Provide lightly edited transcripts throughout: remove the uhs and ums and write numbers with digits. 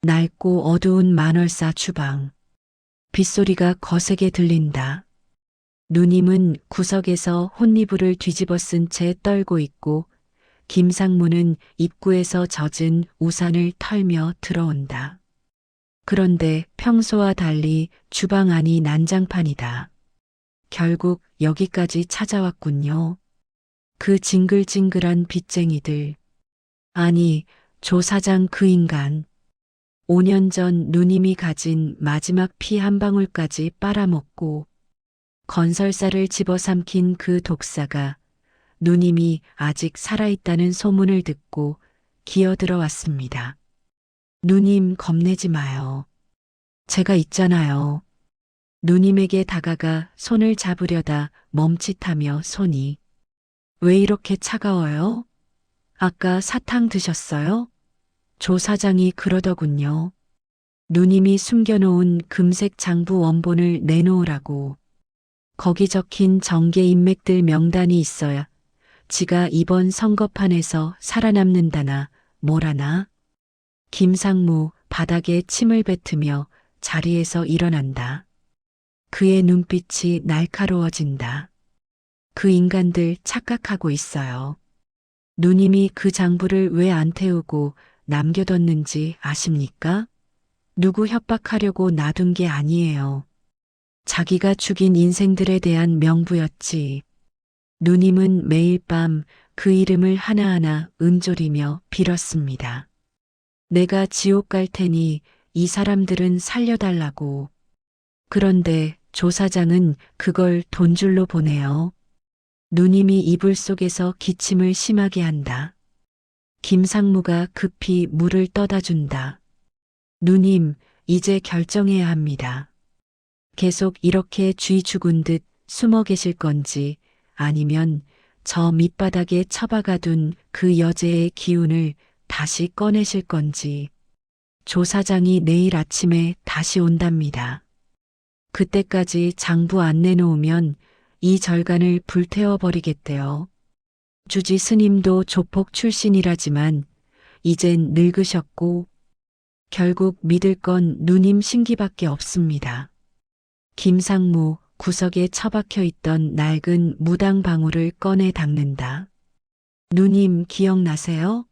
낡고 어두운 만월사 주방. 빗소리가 거세게 들린다. 누님은 구석에서 혼이불을 뒤집어 쓴 채 떨고 있고 김상무는 입구에서 젖은 우산을 털며 들어온다. 그런데 평소와 달리 주방 안이 난장판이다. 결국 여기까지 찾아왔군요. 그 징글징글한 빚쟁이들. 아니, 조 사장 그 인간. 5년 전 누님이 가진 마지막 피 한 방울까지 빨아먹고 건설사를 집어삼킨 그 독사가 누님이 아직 살아있다는 소문을 듣고 기어들어왔습니다. 누님 겁내지 마요. 제가 있잖아요. 누님에게 다가가 손을 잡으려다 멈칫하며 손이. 왜 이렇게 차가워요? 아까 사탕 드셨어요? 조 사장이 그러더군요. 누님이 숨겨놓은 금색 장부 원본을 내놓으라고. 거기 적힌 정계 인맥들 명단이 있어야 지가 이번 선거판에서 살아남는다나 뭐라나. 김상무 바닥에 침을 뱉으며 자리에서 일어난다. 그의 눈빛이 날카로워진다. 그 인간들 착각하고 있어요. 누님이 그 장부를 왜 안 태우고 남겨뒀는지 아십니까? 누구 협박하려고 놔둔 게 아니에요. 자기가 죽인 인생들에 대한 명부였지. 누님은 매일 밤 그 이름을 하나하나 은조리며 빌었습니다. 내가 지옥 갈 테니 이 사람들은 살려달라고. 그런데 조 사장은 그걸 돈줄로 보내요. 누님이 이불 속에서 기침을 심하게 한다. 김상무가 급히 물을 떠다 준다. 누님, 이제 결정해야 합니다. 계속 이렇게 쥐 죽은 듯 숨어 계실 건지 아니면 저 밑바닥에 처박아둔 그 여제의 기운을 다시 꺼내실 건지. 조 사장이 내일 아침에 다시 온답니다. 그때까지 장부 안 내놓으면 이 절간을 불태워버리겠대요. 주지 스님도 조폭 출신이라지만 이젠 늙으셨고 결국 믿을 건 누님 신기밖에 없습니다. 김상무 구석에 처박혀 있던 낡은 무당 방울을 꺼내 닦는다. 누님 기억나세요?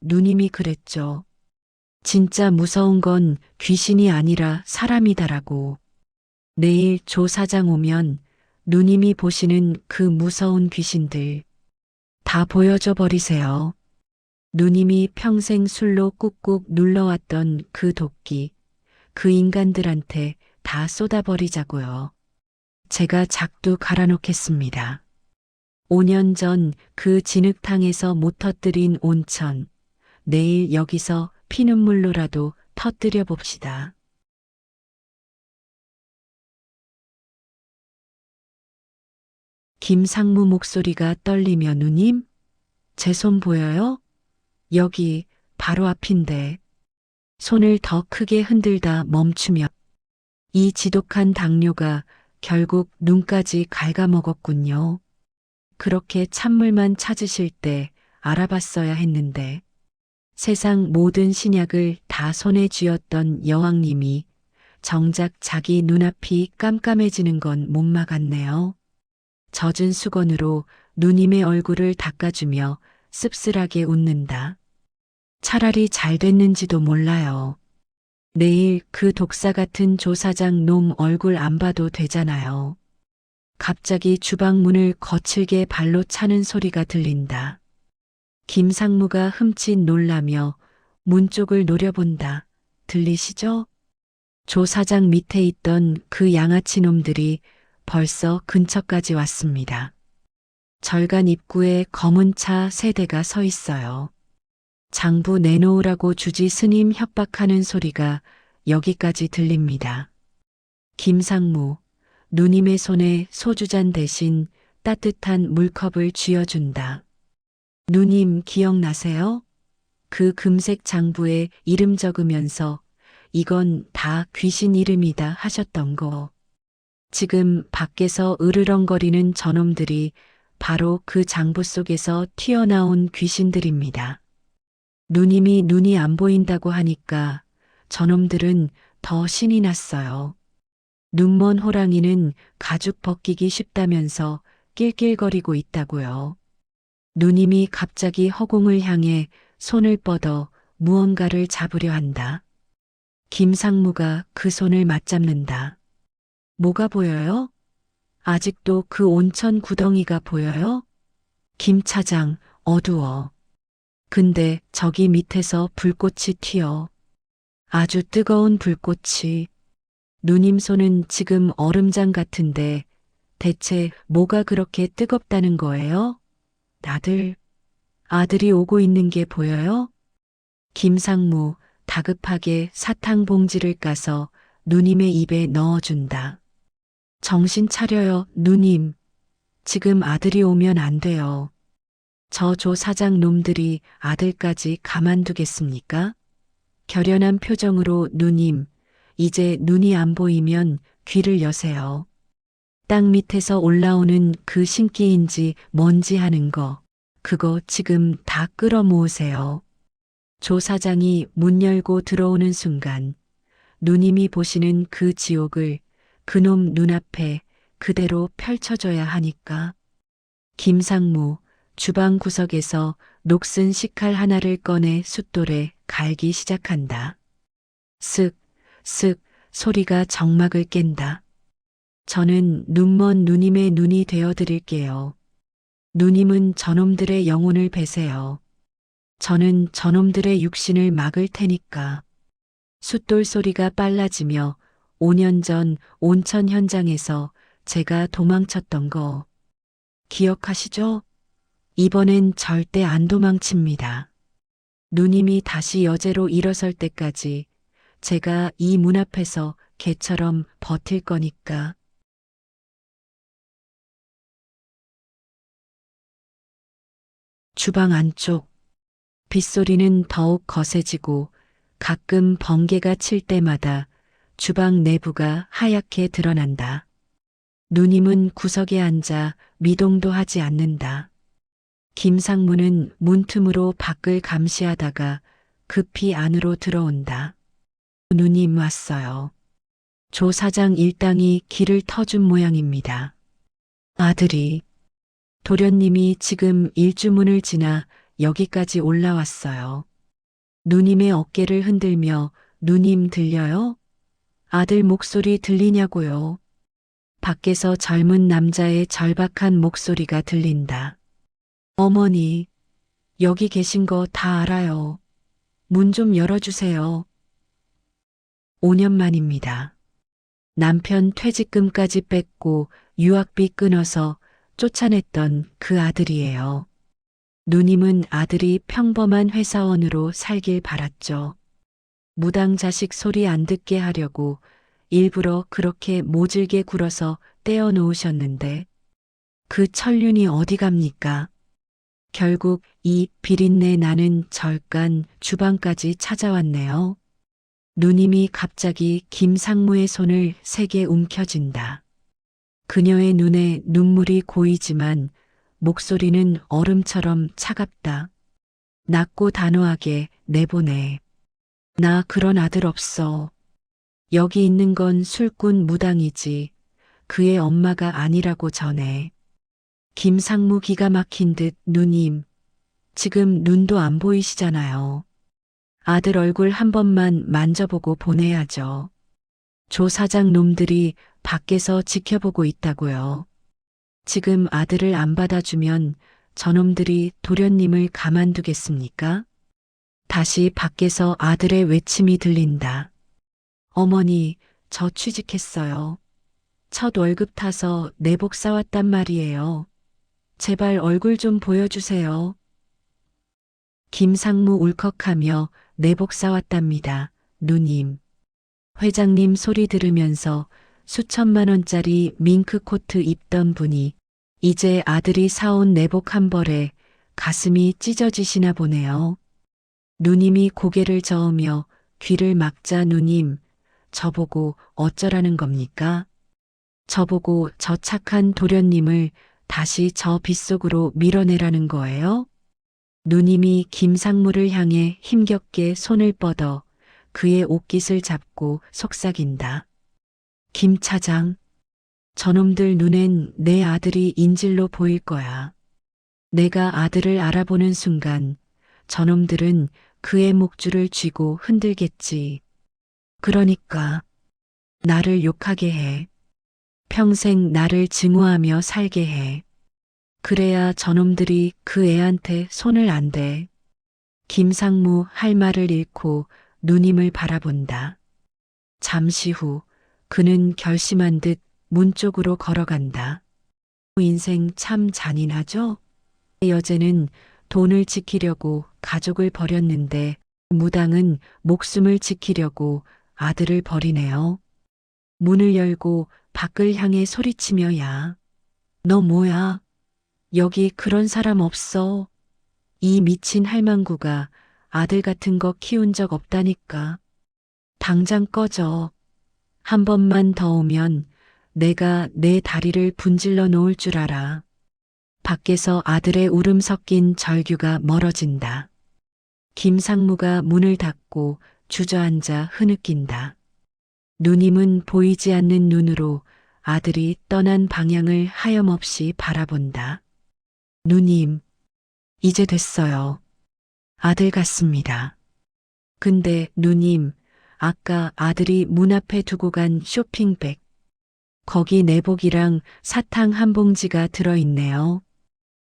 누님이 그랬죠. 진짜 무서운 건 귀신이 아니라 사람이다라고. 내일 조 사장 오면 누님이 보시는 그 무서운 귀신들 다 보여줘 버리세요. 누님이 평생 술로 꾹꾹 눌러왔던 그 도끼, 그 인간들한테 다 쏟아버리자고요. 제가 작두 갈아놓겠습니다. 5년 전 그 진흙탕에서 못 터뜨린 온천, 내일 여기서 피눈물로라도 터뜨려 봅시다. 김상무 목소리가 떨리며 누님? 제 손 보여요? 여기 바로 앞인데. 손을 더 크게 흔들다 멈추며 이 지독한 당뇨가 결국 눈까지 갉아먹었군요. 그렇게 찬물만 찾으실 때 알아봤어야 했는데 세상 모든 신약을 다 손에 쥐었던 여왕님이 정작 자기 눈앞이 깜깜해지는 건 못 막았네요. 젖은 수건으로 누님의 얼굴을 닦아주며 씁쓸하게 웃는다. 차라리 잘 됐는지도 몰라요. 내일 그 독사 같은 조 사장 놈 얼굴 안 봐도 되잖아요. 갑자기 주방 문을 거칠게 발로 차는 소리가 들린다. 김상무가 흠칫 놀라며 문 쪽을 노려본다. 들리시죠? 조 사장 밑에 있던 그 양아치 놈들이 벌써 근처까지 왔습니다. 절간 입구에 검은 차 3대가 서 있어요. 장부 내놓으라고 주지 스님 협박하는 소리가 여기까지 들립니다. 김상무, 누님의 손에 소주잔 대신 따뜻한 물컵을 쥐어준다. 누님 기억나세요? 그 금색 장부에 이름 적으면서 이건 다 귀신 이름이다 하셨던 거. 지금 밖에서 으르렁거리는 저놈들이 바로 그 장부 속에서 튀어나온 귀신들입니다. 누님이 눈이 안 보인다고 하니까 저놈들은 더 신이 났어요. 눈먼 호랑이는 가죽 벗기기 쉽다면서 낄낄거리고 있다고요. 누님이 갑자기 허공을 향해 손을 뻗어 무언가를 잡으려 한다. 김상무가 그 손을 맞잡는다. 뭐가 보여요? 아직도 그 온천 구덩이가 보여요? 김 차장, 어두워. 근데 저기 밑에서 불꽃이 튀어. 아주 뜨거운 불꽃이. 누님 손은 지금 얼음장 같은데 대체 뭐가 그렇게 뜨겁다는 거예요? 아들이 오고 있는 게 보여요? 김상무 다급하게 사탕 봉지를 까서 누님의 입에 넣어준다. 정신 차려요, 누님. 지금 아들이 오면 안 돼요. 저 조 사장 놈들이 아들까지 가만두겠습니까? 결연한 표정으로 누님, 이제 눈이 안 보이면 귀를 여세요. 땅 밑에서 올라오는 그 신기인지 뭔지 하는 거, 그거 지금 다 끌어모으세요. 조 사장이 문 열고 들어오는 순간 누님이 보시는 그 지옥을 그놈 눈앞에 그대로 펼쳐줘야 하니까. 김상무 주방 구석에서 녹슨 식칼 하나를 꺼내 숫돌에 갈기 시작한다. 쓱, 쓱 소리가 정막을 깬다. 저는 눈먼 누님의 눈이 되어 드릴게요. 누님은 저놈들의 영혼을 베세요. 저는 저놈들의 육신을 막을 테니까. 숫돌 소리가 빨라지며 5년 전 온천 현장에서 제가 도망쳤던 거 기억하시죠? 이번엔 절대 안 도망칩니다. 누님이 다시 여제로 일어설 때까지 제가 이 문 앞에서 개처럼 버틸 거니까. 주방 안쪽 빗소리는 더욱 거세지고 가끔 번개가 칠 때마다 주방 내부가 하얗게 드러난다. 누님은 구석에 앉아 미동도 하지 않는다. 김상무는 문틈으로 밖을 감시하다가 급히 안으로 들어온다. 누님 왔어요. 조 사장 일당이 길을 터준 모양입니다. 아들이, 도련님이 지금 일주문을 지나 여기까지 올라왔어요. 누님의 어깨를 흔들며 누님 들려요? 아들 목소리 들리냐고요. 밖에서 젊은 남자의 절박한 목소리가 들린다. 어머니, 여기 계신 거 다 알아요. 문 좀 열어주세요. 5년 만입니다. 남편 퇴직금까지 뺏고 유학비 끊어서 쫓아냈던 그 아들이에요. 누님은 아들이 평범한 회사원으로 살길 바랐죠. 무당 자식 소리 안 듣게 하려고 일부러 그렇게 모질게 굴어서 떼어 놓으셨는데 그 천륜이 어디 갑니까? 결국 이 비린내 나는 절간 주방까지 찾아왔네요. 누님이 갑자기 김상무의 손을 세게 움켜쥔다. 그녀의 눈에 눈물이 고이지만 목소리는 얼음처럼 차갑다. 낮고 단호하게 내보내. 나 그런 아들 없어. 여기 있는 건 술꾼 무당이지. 그의 엄마가 아니라고 전해. 김상무 기가 막힌 듯 누님. 지금 눈도 안 보이시잖아요. 아들 얼굴 한 번만 만져보고 보내야죠. 조 사장 놈들이 밖에서 지켜보고 있다고요. 지금 아들을 안 받아주면 저놈들이 도련님을 가만두겠습니까? 다시 밖에서 아들의 외침이 들린다. 어머니, 저 취직했어요. 첫 월급 타서 내복 사왔단 말이에요. 제발 얼굴 좀 보여주세요. 김상무 울컥하며 내복 사왔답니다. 누님. 회장님 소리 들으면서 수천만 원짜리 밍크 코트 입던 분이 이제 아들이 사온 내복 한 벌에 가슴이 찢어지시나 보네요. 누님이 고개를 저으며 귀를 막자 누님, 저보고 어쩌라는 겁니까? 저보고 저 착한 도련님을 다시 저 빗속으로 밀어내라는 거예요? 누님이 김상무를 향해 힘겹게 손을 뻗어 그의 옷깃을 잡고 속삭인다. 김 차장, 저놈들 눈엔 내 아들이 인질로 보일 거야. 내가 아들을 알아보는 순간 저놈들은 그의 목줄을 쥐고 흔들겠지. 그러니까 나를 욕하게 해. 평생 나를 증오하며 살게 해. 그래야 저놈들이 그 애한테 손을 안 대. 김상무 할 말을 잃고 누님을 바라본다. 잠시 후 그는 결심한 듯 문 쪽으로 걸어간다. 인생 참 잔인하죠? 여제는 돈을 지키려고 가족을 버렸는데 무당은 목숨을 지키려고 아들을 버리네요. 문을 열고 밖을 향해 소리치며 야, 너 뭐야? 여기 그런 사람 없어. 이 미친 할망구가 아들 같은 거 키운 적 없다니까. 당장 꺼져. 한 번만 더 오면 내가 내 다리를 분질러 놓을 줄 알아. 밖에서 아들의 울음 섞인 절규가 멀어진다. 김상무가 문을 닫고 주저앉아 흐느낀다. 누님은 보이지 않는 눈으로 아들이 떠난 방향을 하염없이 바라본다. 누님, 이제 됐어요. 아들 같습니다. 근데 누님, 아까 아들이 문 앞에 두고 간 쇼핑백. 거기 내복이랑 사탕 한 봉지가 들어있네요.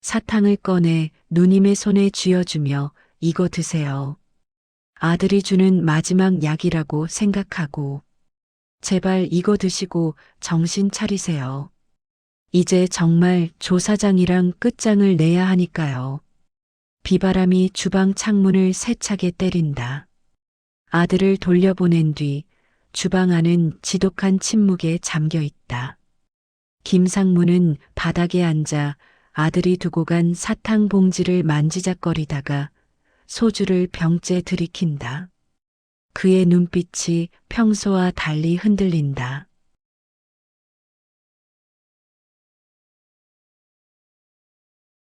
사탕을 꺼내 누님의 손에 쥐어주며 이거 드세요. 아들이 주는 마지막 약이라고 생각하고 제발 이거 드시고 정신 차리세요. 이제 정말 조 사장이랑 끝장을 내야 하니까요. 비바람이 주방 창문을 세차게 때린다. 아들을 돌려보낸 뒤 주방 안은 지독한 침묵에 잠겨 있다. 김상무는 바닥에 앉아 아들이 두고 간 사탕 봉지를 만지작거리다가 소주를 병째 들이킨다. 그의 눈빛이 평소와 달리 흔들린다.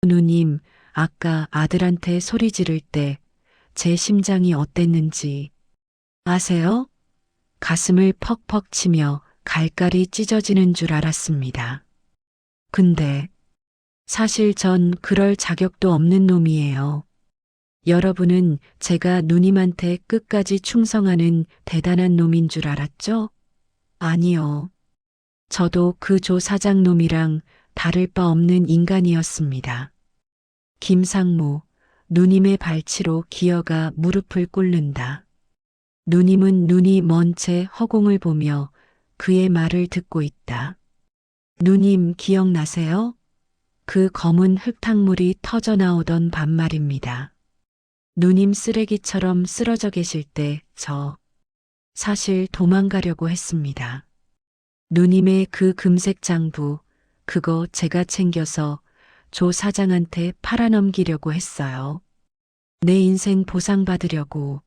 누님, 아까 아들한테 소리 지를 때 제 심장이 어땠는지 아세요? 가슴을 퍽퍽 치며 갈갈이 찢어지는 줄 알았습니다. 근데 사실 전 그럴 자격도 없는 놈이에요. 여러분은 제가 누님한테 끝까지 충성하는 대단한 놈인 줄 알았죠? 아니요. 저도 그 조 사장 놈이랑 다를 바 없는 인간이었습니다. 김상무, 누님의 발치로 기어가 무릎을 꿇는다. 누님은 눈이 먼 채 허공을 보며 그의 말을 듣고 있다. 누님 기억나세요? 그 검은 흙탕물이 터져 나오던 밤 말입니다. 누님 쓰레기처럼 쓰러져 계실 때 저 사실 도망가려고 했습니다. 누님의 그 금색 장부, 그거 제가 챙겨서 조 사장한테 팔아넘기려고 했어요. 내 인생 보상받으려고.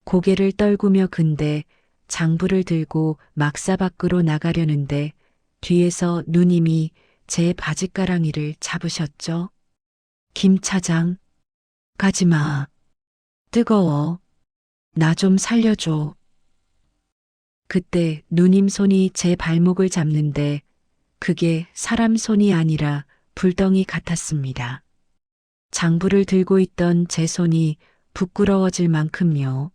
고개를 떨구며 근데 장부를 들고 막사 밖으로 나가려는데 뒤에서 누님이 제 바짓가랑이를 잡으셨죠. 김 차장, 가지마. 뜨거워. 나 좀 살려줘. 그때 누님 손이 제 발목을 잡는데 그게 사람 손이 아니라 불덩이 같았습니다. 장부를 들고 있던 제 손이 부끄러워질 만큼요.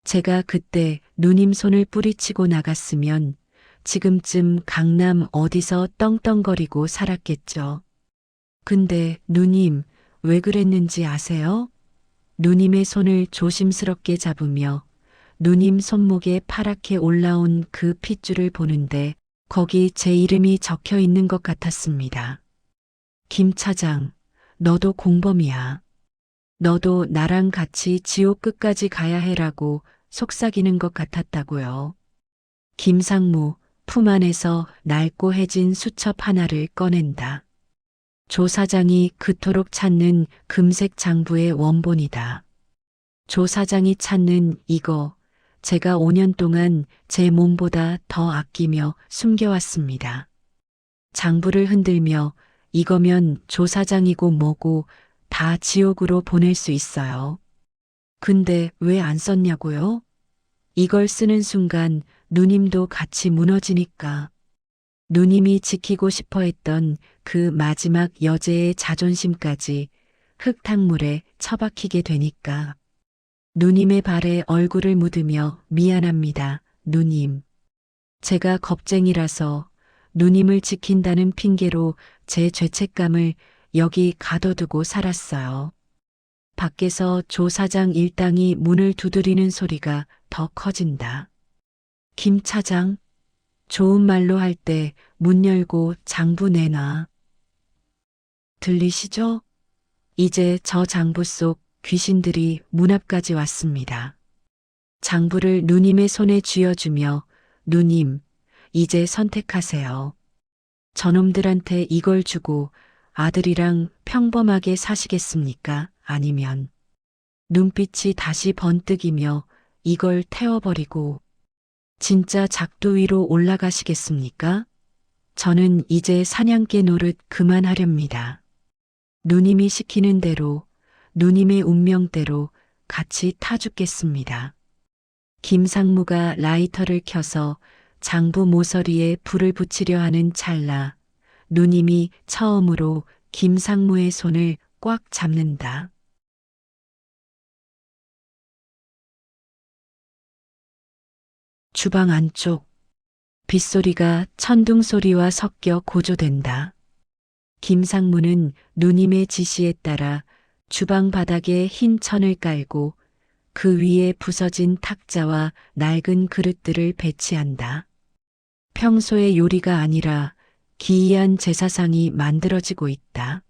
제가 그때 누님 손을 뿌리치고 나갔으면 지금쯤 강남 어디서 떵떵거리고 살았겠죠. 근데 누님 왜 그랬는지 아세요? 누님의 손을 조심스럽게 잡으며 누님 손목에 파랗게 올라온 그 핏줄을 보는데 거기 제 이름이 적혀 있는 것 같았습니다. 김 차장, 너도 공범이야. 너도 나랑 같이 지옥 끝까지 가야 해라고 속삭이는 것 같았다고요. 김상무 품 안에서 낡고 해진 수첩 하나를 꺼낸다. 조 사장이 그토록 찾는 금색 장부의 원본이다. 조 사장이 찾는 이거 제가 5년 동안 제 몸보다 더 아끼며 숨겨왔습니다. 장부를 흔들며 이거면 조 사장이고 뭐고 다 지옥으로 보낼 수 있어요. 근데 왜 안 썼냐고요? 이걸 쓰는 순간 누님도 같이 무너지니까. 누님이 지키고 싶어 했던 그 마지막 여제의 자존심까지 흙탕물에 처박히게 되니까. 누님의 발에 얼굴을 묻으며 미안합니다, 누님. 제가 겁쟁이라서 누님을 지킨다는 핑계로 제 죄책감을 여기 가둬두고 살았어요. 밖에서 조 사장 일당이 문을 두드리는 소리가 더 커진다. 김 차장, 좋은 말로 할 때 문 열고 장부 내놔. 들리시죠? 이제 저 장부 속 귀신들이 문 앞까지 왔습니다. 장부를 누님의 손에 쥐어주며 누님, 이제 선택하세요. 저놈들한테 이걸 주고 아들이랑 평범하게 사시겠습니까? 아니면 눈빛이 다시 번뜩이며 이걸 태워버리고 진짜 작두 위로 올라가시겠습니까? 저는 이제 사냥개 노릇 그만하렵니다. 누님이 시키는 대로, 누님의 운명대로 같이 타 죽겠습니다. 김상무가 라이터를 켜서 장부 모서리에 불을 붙이려 하는 찰나, 누님이 처음으로 김상무의 손을 꽉 잡는다. 주방 안쪽, 빗소리가 천둥소리와 섞여 고조된다. 김상무는 누님의 지시에 따라 주방 바닥에 흰 천을 깔고 그 위에 부서진 탁자와 낡은 그릇들을 배치한다. 평소의 요리가 아니라 기이한 제사상이 만들어지고 있다.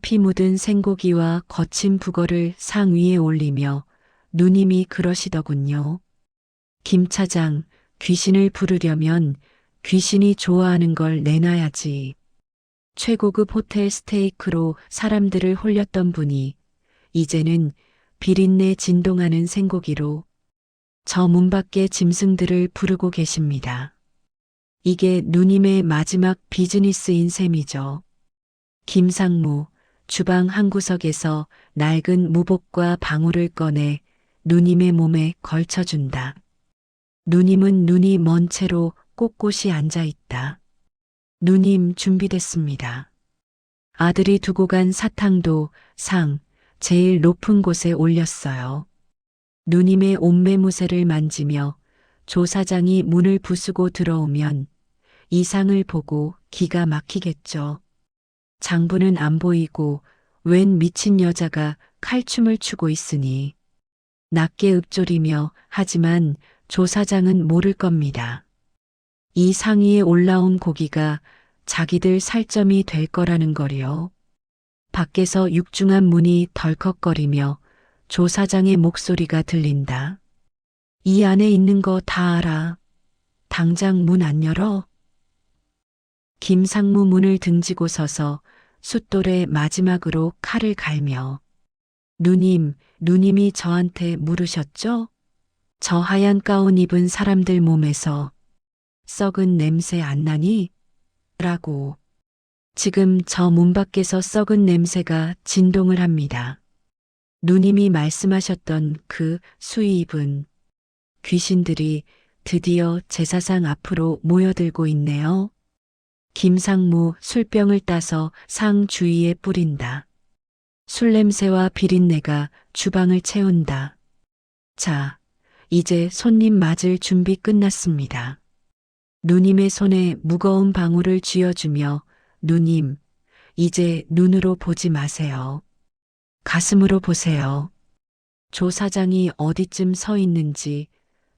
피 묻은 생고기와 거친 북어를 상 위에 올리며 누님이 그러시더군요. 김 차장, 귀신을 부르려면 귀신이 좋아하는 걸 내놔야지. 최고급 호텔 스테이크로 사람들을 홀렸던 분이 이제는 비린내 진동하는 생고기로 저 문 밖의 짐승들을 부르고 계십니다. 이게 누님의 마지막 비즈니스인 셈이죠. 김상무, 주방 한 구석에서 낡은 무복과 방울을 꺼내 누님의 몸에 걸쳐준다. 누님은 눈이 먼 채로 꼿꼿이 앉아 있다. 누님 준비됐습니다. 아들이 두고 간 사탕도 제일 높은 곳에 올렸어요. 누님의 옷매무새를 만지며 조 사장이 문을 부수고 들어오면 이 상을 보고 기가 막히겠죠. 장부는 안 보이고 웬 미친 여자가 칼춤을 추고 있으니 낮게 읊조리며 하지만 조 사장은 모를 겁니다. 이 상 위에 올라온 고기가 자기들 살점이 될 거라는 거리요. 밖에서 육중한 문이 덜컥거리며 조 사장의 목소리가 들린다. 이 안에 있는 거 다 알아. 당장 문 안 열어? 김상무 문을 등지고 서서 숫돌에 마지막으로 칼을 갈며 누님이 저한테 물으셨죠? 저 하얀 가운 입은 사람들 몸에서 썩은 냄새 안 나니? 라고. 지금 저 문 밖에서 썩은 냄새가 진동을 합니다. 누님이 말씀하셨던 그 수입은 귀신들이 드디어 제사상 앞으로 모여들고 있네요. 김상무 술병을 따서 상 주위에 뿌린다. 술 냄새와 비린내가 주방을 채운다. 자, 이제 손님 맞을 준비 끝났습니다. 누님의 손에 무거운 방울을 쥐어주며 누님, 이제 눈으로 보지 마세요. 가슴으로 보세요. 조 사장이 어디쯤 서 있는지,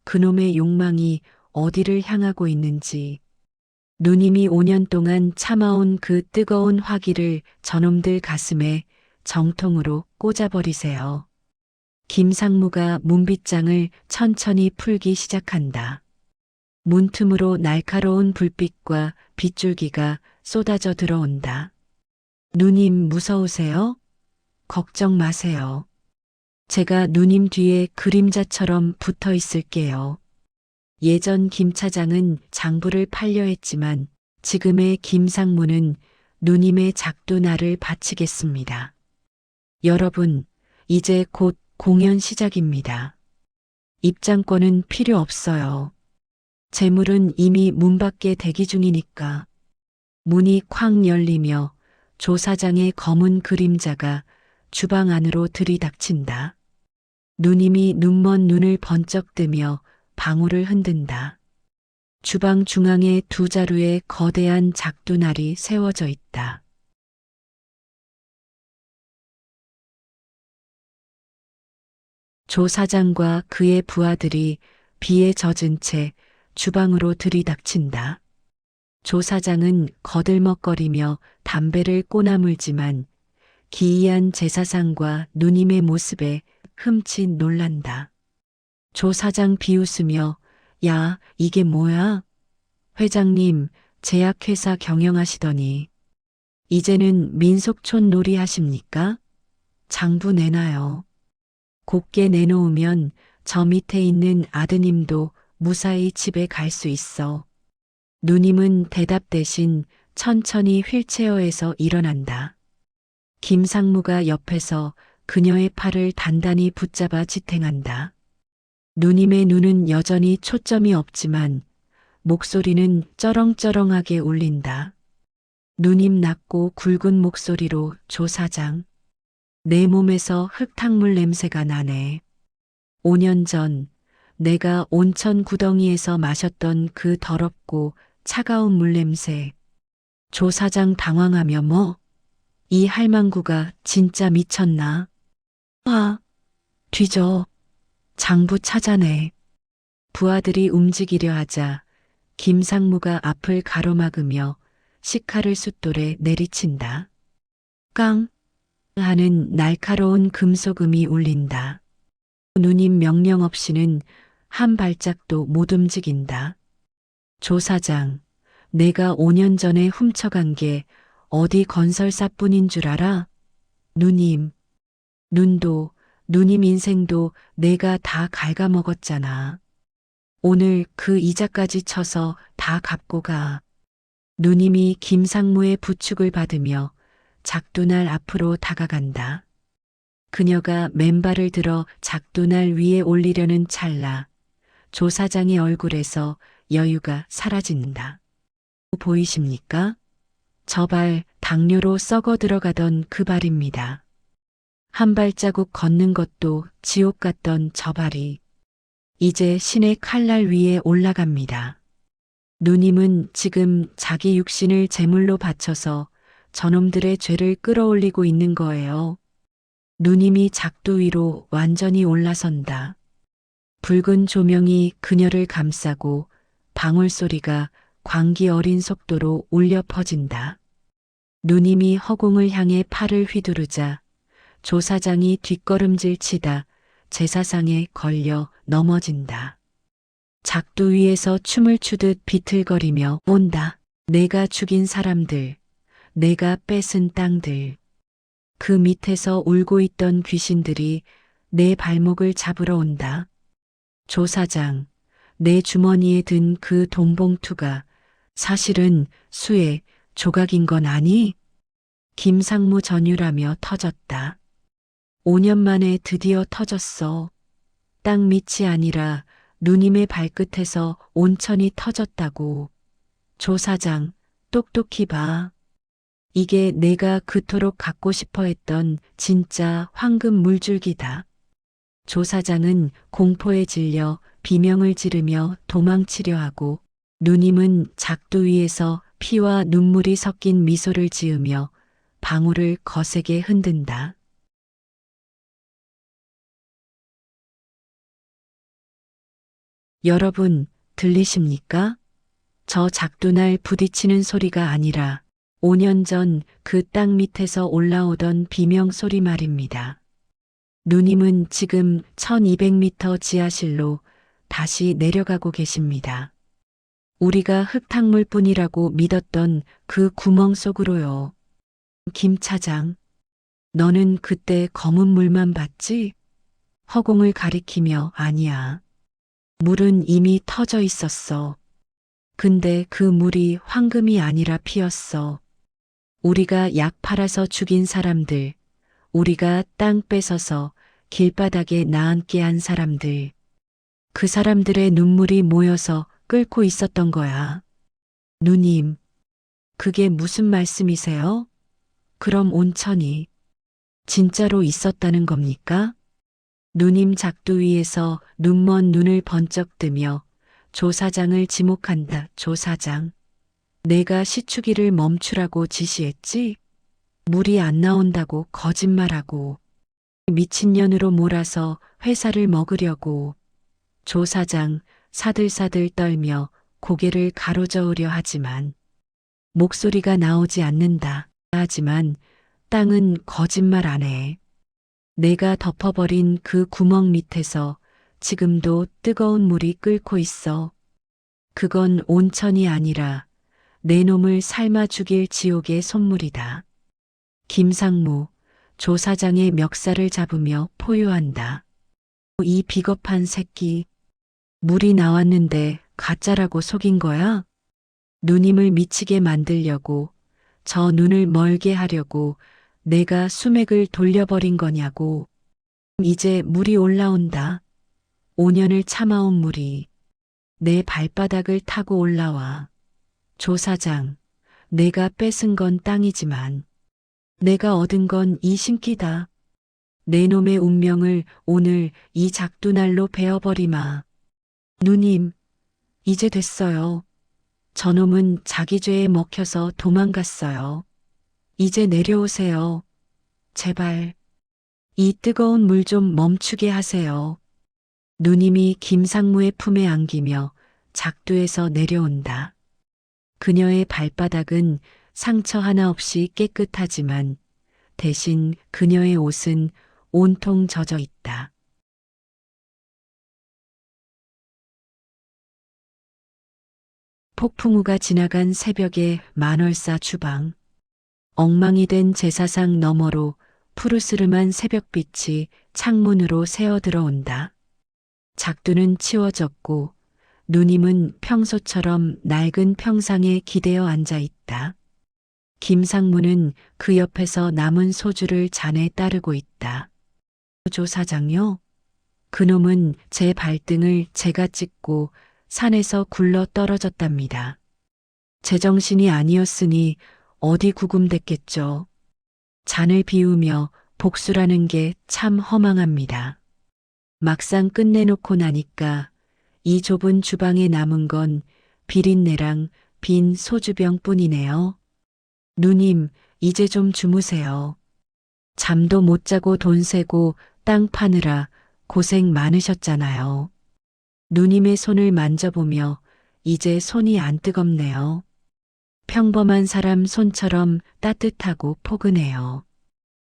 그놈의 욕망이 어디를 향하고 있는지, 누님이 5년 동안 참아온 그 뜨거운 화기를 저놈들 가슴에 정통으로 꽂아버리세요. 김상무가 문빗장을 천천히 풀기 시작한다. 문틈으로 날카로운 불빛과 빗줄기가 쏟아져 들어온다. 누님 무서우세요? 걱정 마세요. 제가 누님 뒤에 그림자처럼 붙어 있을게요. 예전 김 차장은 장부를 팔려 했지만 지금의 김상무는 누님의 작두나를 바치겠습니다. 여러분, 이제 곧 공연 시작입니다. 입장권은 필요 없어요. 재물은 이미 문 밖에 대기 중이니까. 문이 쾅 열리며 조 사장의 검은 그림자가 주방 안으로 들이닥친다. 누님이 눈먼 눈을 번쩍 뜨며 방울을 흔든다. 주방 중앙에 두 자루에 거대한 작두날이 세워져 있다. 조 사장과 그의 부하들이 비에 젖은 채 주방으로 들이닥친다. 조 사장은 거들먹거리며 담배를 꼬나물지만 기이한 제사상과 누님의 모습에 흠칫 놀란다. 조 사장 비웃으며 야, 이게 뭐야? 회장님, 제약회사 경영하시더니 이제는 민속촌 놀이 하십니까? 장부 내놔요. 곱게 내놓으면 저 밑에 있는 아드님도 무사히 집에 갈 수 있어. 누님은 대답 대신 천천히 휠체어에서 일어난다. 김상무가 옆에서 그녀의 팔을 단단히 붙잡아 지탱한다. 누님의 눈은 여전히 초점이 없지만 목소리는 쩌렁쩌렁하게 울린다. 누님 낮고 굵은 목소리로 조 사장. 내 몸에서 흙탕물 냄새가 나네. 5년 전 내가 온천 구덩이에서 마셨던 그 더럽고 차가운 물 냄새. 조 사장 당황하며 뭐? 이 할망구가 진짜 미쳤나? 아, 뒤져. 장부 찾아내. 부하들이 움직이려 하자 김상무가 앞을 가로막으며 식칼을 숫돌에 내리친다. 깡 하는 날카로운 금속음이 울린다. 누님 명령 없이는 한 발짝도 못 움직인다. 조 사장, 내가 5년 전에 훔쳐간 게 어디 건설사뿐인 줄 알아? 누님, 눈도, 누님 인생도 내가 다 갉아먹었잖아. 오늘 그 이자까지 쳐서 다 갚고 가. 누님이 김상무의 부축을 받으며 작두날 앞으로 다가간다. 그녀가 맨발을 들어 작두날 위에 올리려는 찰나 조 사장의 얼굴에서 여유가 사라진다. 보이십니까? 저 발 당뇨로 썩어 들어가던 그 발입니다. 한 발자국 걷는 것도 지옥 같던 저 발이 이제 신의 칼날 위에 올라갑니다. 누님은 지금 자기 육신을 제물로 바쳐서 저놈들의 죄를 끌어올리고 있는 거예요. 누님이 작두 위로 완전히 올라선다. 붉은 조명이 그녀를 감싸고 방울소리가 광기 어린 속도로 울려 퍼진다. 누님이 허공을 향해 팔을 휘두르자 조 사장이 뒷걸음질 치다 제사상에 걸려 넘어진다. 작두 위에서 춤을 추듯 비틀거리며 온다. 내가 죽인 사람들, 내가 뺏은 땅들. 그 밑에서 울고 있던 귀신들이 내 발목을 잡으러 온다. 조 사장, 내 주머니에 든 그 돈봉투가 사실은 수의 조각인 건 아니? 김상무 전율하며 터졌다. 5년 만에 드디어 터졌어. 땅 밑이 아니라 누님의 발끝에서 온천이 터졌다고. 조 사장, 똑똑히 봐. 이게 내가 그토록 갖고 싶어 했던 진짜 황금 물줄기다. 조 사장은 공포에 질려 비명을 지르며 도망치려 하고 누님은 작두 위에서 피와 눈물이 섞인 미소를 지으며 방울을 거세게 흔든다. 여러분, 들리십니까? 저 작두날 부딪히는 소리가 아니라 5년 전 그 땅 밑에서 올라오던 비명소리 말입니다. 누님은 지금 1200m 지하실로 다시 내려가고 계십니다. 우리가 흙탕물뿐이라고 믿었던 그 구멍 속으로요. 김 차장, 너는 그때 검은 물만 봤지? 허공을 가리키며 아니야. 물은 이미 터져 있었어. 근데 그 물이 황금이 아니라 피였어. 우리가 약 팔아서 죽인 사람들, 우리가 땅 뺏어서 길바닥에 나앉게 한 사람들. 그 사람들의 눈물이 모여서 끓고 있었던 거야. 누님, 그게 무슨 말씀이세요? 그럼 온천이 진짜로 있었다는 겁니까? 누님 작두 위에서 눈먼 눈을 번쩍 뜨며 조 사장을 지목한다. 조 사장. 내가 시추기를 멈추라고 지시했지? 물이 안 나온다고 거짓말하고 미친년으로 몰아서 회사를 먹으려고. 조 사장 사들사들 떨며 고개를 가로저으려 하지만 목소리가 나오지 않는다. 하지만 땅은 거짓말 안 해. 내가 덮어버린 그 구멍 밑에서 지금도 뜨거운 물이 끓고 있어. 그건 온천이 아니라 내 놈을 삶아 죽일 지옥의 손물이다. 김상무, 조 사장의 멱살을 잡으며 포효한다. 이 비겁한 새끼. 물이 나왔는데 가짜라고 속인 거야? 누님을 미치게 만들려고, 저 눈을 멀게 하려고 내가 수맥을 돌려버린 거냐고. 이제 물이 올라온다. 5년을 참아온 물이 내 발바닥을 타고 올라와. 조 사장, 내가 뺏은 건 땅이지만 내가 얻은 건 이 신기다. 내 놈의 운명을 오늘 이 작두날로 베어버리마. 누님, 이제 됐어요. 저놈은 자기 죄에 먹혀서 도망갔어요. 이제 내려오세요. 제발. 이 뜨거운 물 좀 멈추게 하세요. 누님이 김상무의 품에 안기며 작두에서 내려온다. 그녀의 발바닥은 상처 하나 없이 깨끗하지만 대신 그녀의 옷은 온통 젖어 있다. 폭풍우가 지나간 새벽의 만월사 주방. 엉망이 된 제사상 너머로 푸르스름한 새벽빛이 창문으로 새어 들어온다. 작두는 치워졌고 누님은 평소처럼 낡은 평상에 기대어 앉아 있다. 김상무는 그 옆에서 남은 소주를 잔에 따르고 있다. 조 사장요? 그놈은 제 발등을 제가 찍고 산에서 굴러 떨어졌답니다. 제정신이 아니었으니 어디 구금됐겠죠. 잔을 비우며 복수라는 게 참 허망합니다. 막상 끝내놓고 나니까 이 좁은 주방에 남은 건 비린내랑 빈 소주병 뿐이네요. 누님, 이제 좀 주무세요. 잠도 못 자고 돈 세고 땅 파느라 고생 많으셨잖아요. 누님의 손을 만져보며 이제 손이 안 뜨겁네요. 평범한 사람 손처럼 따뜻하고 포근해요.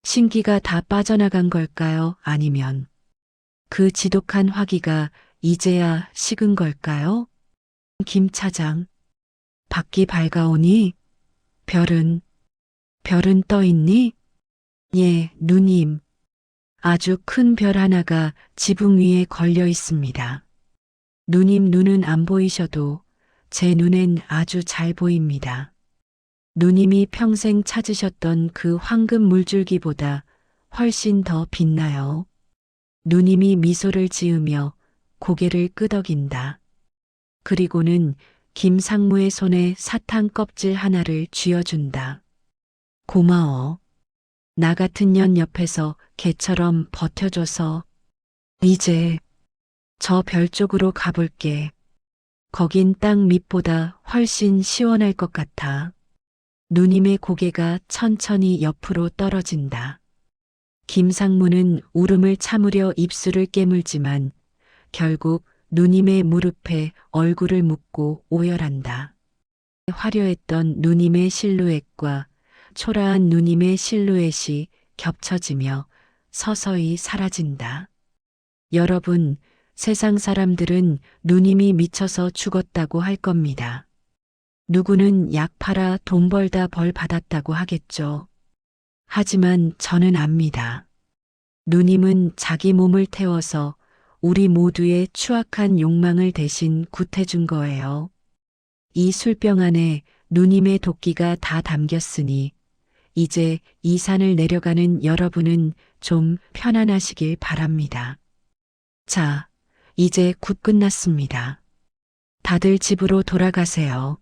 신기가 다 빠져나간 걸까요? 아니면 그 지독한 화기가 이제야 식은 걸까요? 김 차장, 밖이 밝아오니? 별은 떠 있니? 예, 누님. 아주 큰 별 하나가 지붕 위에 걸려 있습니다. 누님 눈은 안 보이셔도 제 눈엔 아주 잘 보입니다. 누님이 평생 찾으셨던 그 황금 물줄기보다 훨씬 더 빛나요. 누님이 미소를 지으며 고개를 끄덕인다. 그리고는 김상무의 손에 사탕 껍질 하나를 쥐어준다. 고마워. 나 같은 년 옆에서 개처럼 버텨줘서. 이제 저 별 쪽으로 가볼게. 거긴 땅 밑보다 훨씬 시원할 것 같아. 누님의 고개가 천천히 옆으로 떨어진다. 김상무는 울음을 참으려 입술을 깨물지만 결국 누님의 무릎에 얼굴을 묻고 오열한다. 화려했던 누님의 실루엣과 초라한 누님의 실루엣이 겹쳐지며 서서히 사라진다. 여러분, 세상 사람들은 누님이 미쳐서 죽었다고 할 겁니다. 누구는 약 팔아 돈 벌다 벌 받았다고 하겠죠. 하지만 저는 압니다. 누님은 자기 몸을 태워서 우리 모두의 추악한 욕망을 대신 구태준 거예요. 이 술병 안에 누님의 도끼가 다 담겼으니 이제 이 산을 내려가는 여러분은 좀 편안하시길 바랍니다. 자, 이제 곧 끝났습니다. 다들 집으로 돌아가세요.